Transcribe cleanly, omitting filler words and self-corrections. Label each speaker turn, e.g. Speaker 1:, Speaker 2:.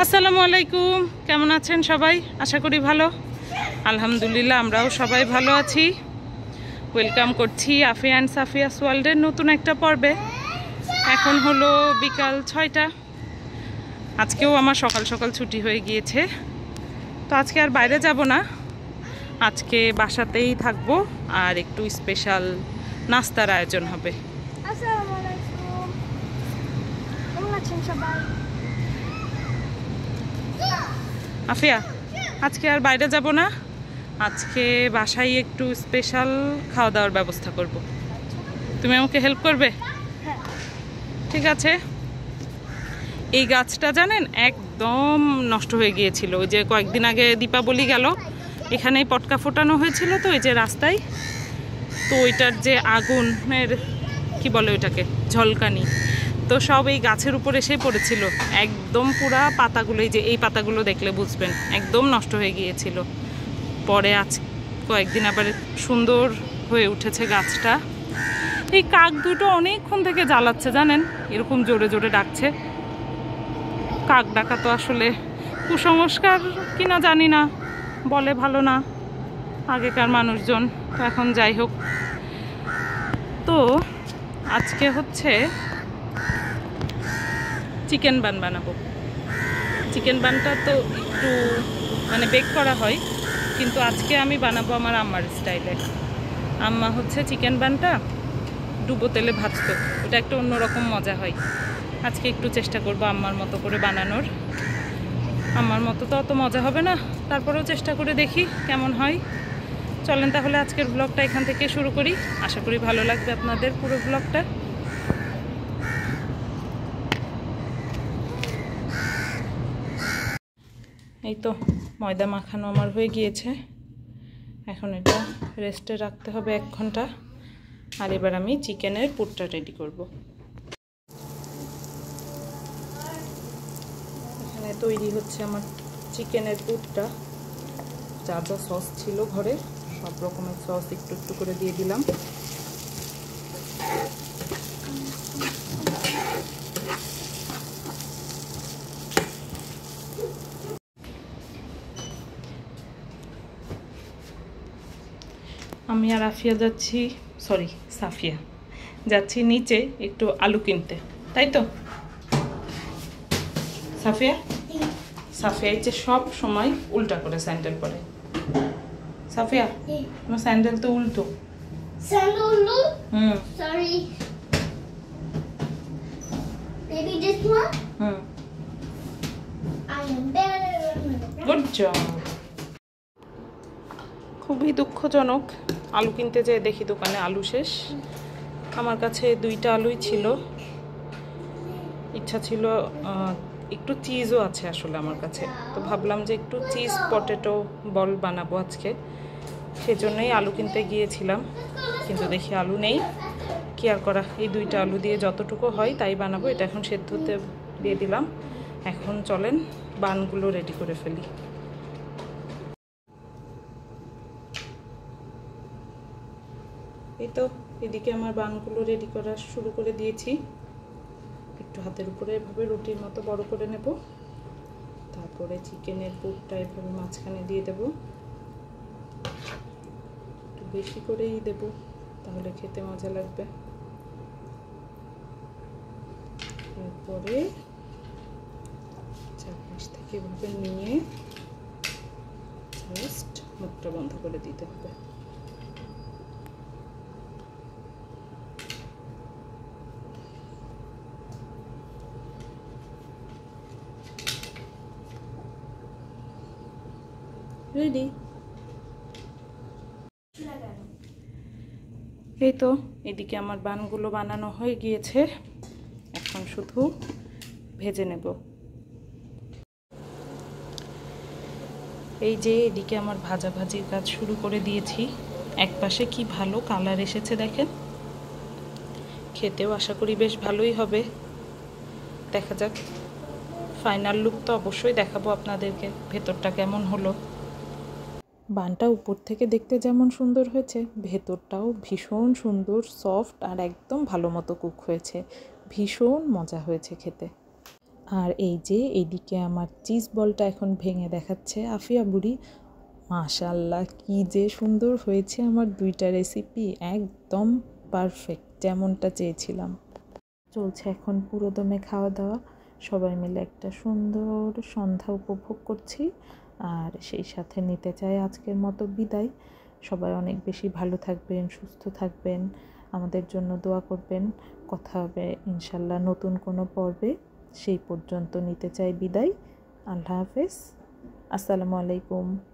Speaker 1: আসসালামু আলাইকুম, কেমন আছেন সবাই? আশা করি ভালো। আলহামদুলিল্লাহ আমরাও সবাই ভালো আছি। ওয়েলকাম করছি আফিয়া অ্যান্ড সাফিয়াস ওয়ার্ল্ডের নতুন একটা পর্বে। এখন হলো বিকাল 6টা। আজকেও আমার সকাল সকাল ছুটি হয়ে গিয়েছে, তো আজকে আর বাইরে যাব না, আজকে বাসাতেই থাকবো আর একটু স্পেশাল নাস্তার আয়োজন হবে।
Speaker 2: আসসালামু আলাইকুম, কেমন আছেন সবাই?
Speaker 1: আফিয়া, আজকে আর বাইরে যাব না, আজকে বাসায় একটু স্পেশাল খাওয়া দাওয়ার ব্যবস্থা করব। তুমি আমাকে হেল্প করবে?
Speaker 2: হ্যাঁ।
Speaker 1: ঠিক আছে। এই গাছটা জানেন একদম নষ্ট হয়ে গিয়েছিল, ওই যে কয়েকদিন আগে দীপাবলি গেল, এখানেই পটকা ফোটানো হয়েছিল, তো ওই যে রাস্তায়, তো ওইটার যে আগুনের কি বলে ওইটাকে, ঝলকানি, তো সব এই গাছের উপর এসে পড়েছিল, একদম পুরা পাতাগুলো, এই যে এই পাতাগুলো দেখলে বুঝবেন একদম নষ্ট হয়ে গিয়েছিল। পরে আজ কয়েকদিন আবার সুন্দর হয়ে উঠেছে গাছটা। এই কাক দুটো অনেকক্ষণ থেকে জ্বালাচ্ছে জানেন, এরকম জোরে জোরে ডাকছে। কাক ডাকা তো আসলে কুসংস্কার কিনা জানি না, বলে ভালো না আগেকার মানুষজন, তো এখন যাই হোক। তো আজকে হচ্ছে চিকেন বান বানাবো। চিকেন বানটা তো একটু মানে বেক করা হয়, কিন্তু আজকে আমি বানাবো আমার আম্মার স্টাইলে। আম্মা হচ্ছে চিকেন বানটা ডুবো তেলে ভাজতো, ওটা একটা অন্যরকম মজা হয়। আজকে একটু চেষ্টা করব আম্মার মতো করে বানানোর। আমার মতো তো অত মজা হবে না, তারপরেও চেষ্টা করে দেখি কেমন হয়। চলেন তাহলে আজকের ব্লগটা এখান থেকে শুরু করি, আশা করি ভালো লাগবে আপনাদের পুরো ব্লগটা। এই তো ময়দা মাখানো আমার হয়ে গিয়েছে, এখন এটা রেস্টে রাখতে হবে 1 ঘন্টা। আর এবার আমি চিকেনের পুরটা রেডি করব। এখানে তৈরি হচ্ছে আমার চিকেনের পুরটা। যা যা সস ছিল ঘরে সব রকমের সস একটু একটু করে দিয়ে দিলাম। আমি আর আফিয়া যাচ্ছি, সরি সাফিয়া যাচ্ছি নিচে একটু আলু কিনতে, তাই তো সাফিয়া? সাফিয়া যে সব সময় উল্টা করে স্যান্ডেল পরে। সাফিয়া তোমার স্যান্ডেল তো উল্টো।
Speaker 2: Sandal ulo? Sorry. Maybe this one? I am better than
Speaker 1: good job. খুবই দুঃখজনক, আলু কিনতে যেয়ে দেখি দোকানে আলু শেষ। আমার কাছে 2টা আলুই ছিল, ইচ্ছা ছিল একটু চিজও আছে আসলে আমার কাছে, তো ভাবলাম যে একটু চিজ পটেটো বল বানাবো আজকে, সেজন্যই আলু কিনতে গিয়েছিলাম, কিন্তু দেখি আলু নেই। কি আর করা, এই 2টা আলু দিয়ে যতটুকু হয় তাই বানাবো। এটা এখন সেদ্ধ হতে দিয়ে দিলাম, এখন চলেন বানগুলো রেডি করে ফেলি। এই তো এদিকে আমার বানগুলো রেডি করা শুরু করে দিয়েছি। একটু হাতের উপরে এভাবে রুটির মতো বড় করে নেব, তারপরে চিকেনের পুরটা এভাবে মাঝখানে দিয়ে দেব, একটু বেশি করেই দেব তাহলে খেতে মজা লাগবে। এরপরে চারপাশ থেকে এভাবে নিয়ে জাস্ট মুখটা বন্ধ করে দিতে হবে। রেডি। এই তো এদিকে আমার বানগুলো বানানো হয়ে গিয়েছে, এখন শুধু ভেজে নেব। এই যে এদিকে আমার ভাজাভাজির কাজ শুরু করে দিয়েছি। এক পাশে কি ভালো কালার এসেছে দেখেন, খেতেও আশা করি বেশ ভালোই হবে। দেখা যাক, ফাইনাল লুক তো অবশ্যই দেখাবো আপনাদেরকে, ভেতরটা কেমন হলো। বানটা উপর থেকে দেখতে যেমন সুন্দর হয়েছে, ভেতরটাও ভীষণ সুন্দর, সফট আর একদম ভালো মতো কুক হয়েছে, ভীষণ মজা হয়েছে খেতে।
Speaker 3: আর এই যে এইদিকে আমার চিজ বলটা এখন ভেঙে দেখাচ্ছে আফিয়া বুড়ি। মাশাআল্লাহ, কি যে সুন্দর হয়েছে আমার দুইটা রেসিপি, একদম পারফেক্ট, যেমনটা চেয়েছিলাম। চলছে এখন পুরো দমে খাওয়া দাওয়া, সবাই মিলে একটা সুন্দর সন্ধ্যা উপভোগ করছি। আর সেই সাথে নিতে চাই আজকের মতো বিদায়। সবাই অনেক বেশি ভালো থাকবেন, সুস্থ থাকবেন, আমাদের জন্য দোয়া করবেন। কথা হবে ইনশাল্লাহ নতুন কোনো পর্বে। সেই পর্যন্ত নিতে চাই বিদায়। আল্লাহ হাফেজ, আসসালামু আলাইকুম।